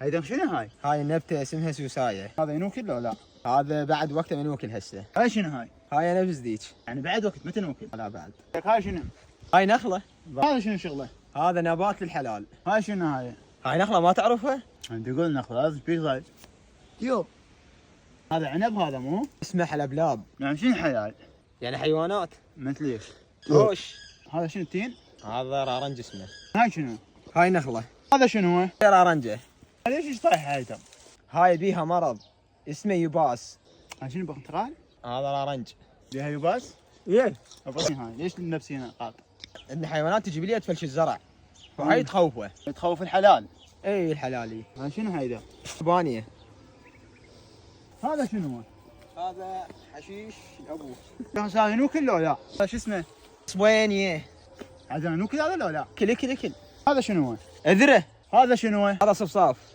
هيدا شنو هاي؟ هاي النبتة اسمها سوساية. هذا ينوكل ولا لا؟ هذا بعد وقته من وكل هسه. هاي شنو هاي؟ هاي نفس ذيك. يعني بعد وقت متى نوكل؟ لا بعد. هاي شنو؟ هاي نخلة. هذا شنو شغله؟ هذا نبات للحلال. هاي شنو هاي؟ هاي نخلة ما تعرفها؟ انت تقول نخل هذا ايش صاير؟ يو. هذا عنب هذا مو؟ اسمه حلبلاب. يعني شنو حيال؟ يعني حيوانات. مثل ايش؟ وش؟ هذا شنو التين؟ هذا رارنج اسمه. هاي شنو؟ هاي نخلة. هذا شنو هو؟ رارنجة. ليش ايش طايح هايتم؟ هاي بيها مرض اسمه يباس. هاي شنو بغترال؟ هذا رارنج. بيها يباس؟ ايه. ابغى هاي ليش نفسينا قاطع؟ ان حيوانات تجي بلي تفلش الزرع. وهاي تخوفه. تخوف الحلال. اي الحلالي. هاي شنو هيدا؟ بانية. هذا شنو هو؟ هذا حشيش ابوه. هذا نوكل لو لا؟ هذا شو اسمه؟ صوينية. عاد نوكل هذا لو لا؟ كل. هذا شنو هو؟ اذره. هذا شنو هو؟ هذا صفصاف.